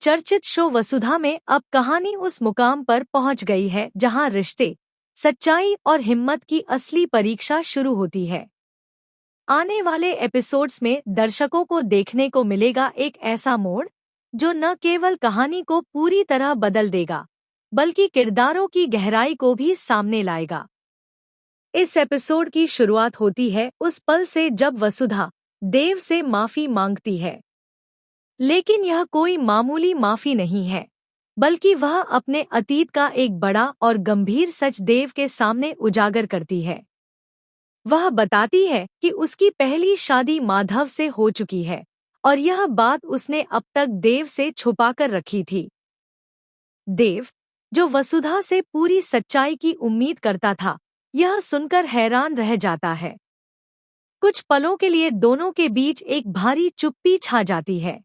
चर्चित शो वसुधा में अब कहानी उस मुकाम पर पहुंच गई है जहां रिश्ते, सच्चाई और हिम्मत की असली परीक्षा शुरू होती है। आने वाले एपिसोड्स में दर्शकों को देखने को मिलेगा एक ऐसा मोड़ जो न केवल कहानी को पूरी तरह बदल देगा, बल्कि किरदारों की गहराई को भी सामने लाएगा। इस एपिसोड की शुरुआत होती है उस पल से जब वसुधा देव से माफी मांगती है। लेकिन यह कोई मामूली माफी नहीं है, बल्कि वह अपने अतीत का एक बड़ा और गंभीर सच देव के सामने उजागर करती है। वह बताती है कि उसकी पहली शादी माधव से हो चुकी है और यह बात उसने अब तक देव से छुपाकर रखी थी। देव, जो वसुधा से पूरी सच्चाई की उम्मीद करता था, यह सुनकर हैरान रह जाता है। कुछ पलों के लिए दोनों के बीच एक भारी चुप्पी छा जाती है।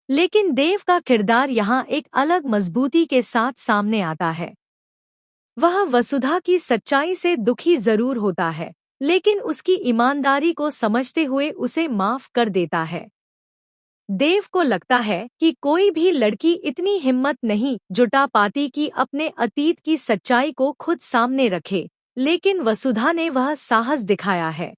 लेकिन देव का किरदार यहाँ एक अलग मजबूती के साथ सामने आता है। वह वसुधा की सच्चाई से दुखी जरूर होता है, लेकिन उसकी ईमानदारी को समझते हुए उसे माफ कर देता है। देव को लगता है कि कोई भी लड़की इतनी हिम्मत नहीं जुटा पाती कि अपने अतीत की सच्चाई को खुद सामने रखे, लेकिन वसुधा ने वह साहस दिखाया है।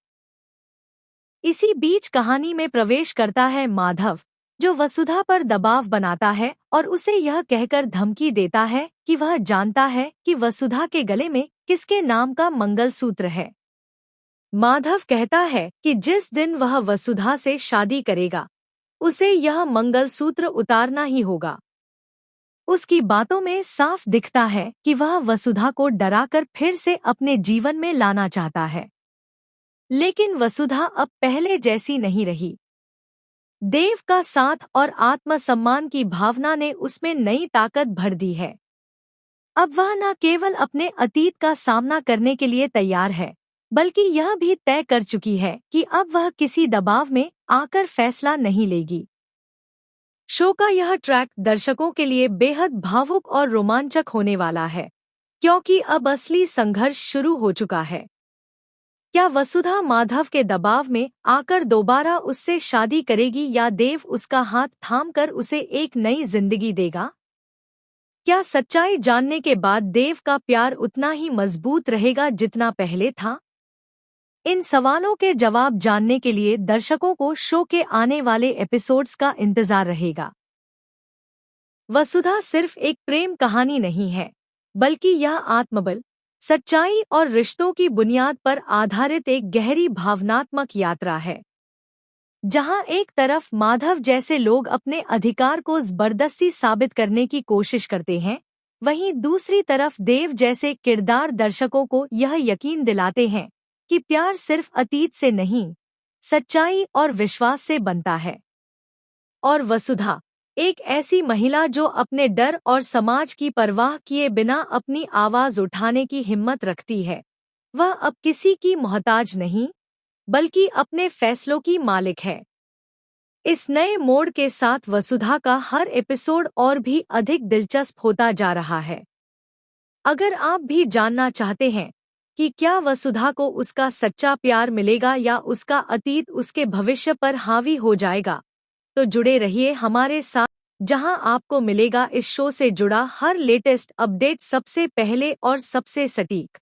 इसी बीच कहानी में प्रवेश करता है माधव, जो वसुधा पर दबाव बनाता है और उसे यह कहकर धमकी देता है कि वह जानता है कि वसुधा के गले में किसके नाम का मंगलसूत्र है। माधव कहता है कि जिस दिन वह वसुधा से शादी करेगा, उसे यह मंगलसूत्र उतारना ही होगा। उसकी बातों में साफ दिखता है कि वह वसुधा को डराकर फिर से अपने जीवन में लाना चाहता है। लेकिन वसुधा अब पहले जैसी नहीं रही। देव का साथ और आत्मसम्मान की भावना ने उसमें नई ताकत भर दी है। अब वह न केवल अपने अतीत का सामना करने के लिए तैयार है, बल्कि यह भी तय कर चुकी है कि अब वह किसी दबाव में आकर फैसला नहीं लेगी। शो का यह ट्रैक दर्शकों के लिए बेहद भावुक और रोमांचक होने वाला है, क्योंकि अब असली संघर्ष शुरू हो चुका है। क्या वसुधा माधव के दबाव में आकर दोबारा उससे शादी करेगी या देव उसका हाथ थामकर उसे एक नई जिंदगी देगा? क्या सच्चाई जानने के बाद देव का प्यार उतना ही मजबूत रहेगा जितना पहले था? इन सवालों के जवाब जानने के लिए दर्शकों को शो के आने वाले एपिसोड्स का इंतजार रहेगा। वसुधा सिर्फ एक प्रेम कहानी नहीं है, बल्कि यह आत्मबल, सच्चाई और रिश्तों की बुनियाद पर आधारित एक गहरी भावनात्मक यात्रा है। जहां एक तरफ माधव जैसे लोग अपने अधिकार को जबरदस्ती साबित करने की कोशिश करते हैं, वहीं दूसरी तरफ देव जैसे किरदार दर्शकों को यह यकीन दिलाते हैं कि प्यार सिर्फ अतीत से नहीं, सच्चाई और विश्वास से बनता है। और वसुधा, एक ऐसी महिला जो अपने डर और समाज की परवाह किए बिना अपनी आवाज उठाने की हिम्मत रखती है, वह अब किसी की मोहताज नहीं, बल्कि अपने फैसलों की मालिक है। इस नए मोड़ के साथ वसुधा का हर एपिसोड और भी अधिक दिलचस्प होता जा रहा है। अगर आप भी जानना चाहते हैं कि क्या वसुधा को उसका सच्चा प्यार मिलेगा या उसका अतीत उसके भविष्य पर हावी हो जाएगा, तो जुड़े रहिए हमारे साथ, जहां आपको मिलेगा इस शो से जुड़ा हर लेटेस्ट अपडेट सबसे पहले और सबसे सटीक।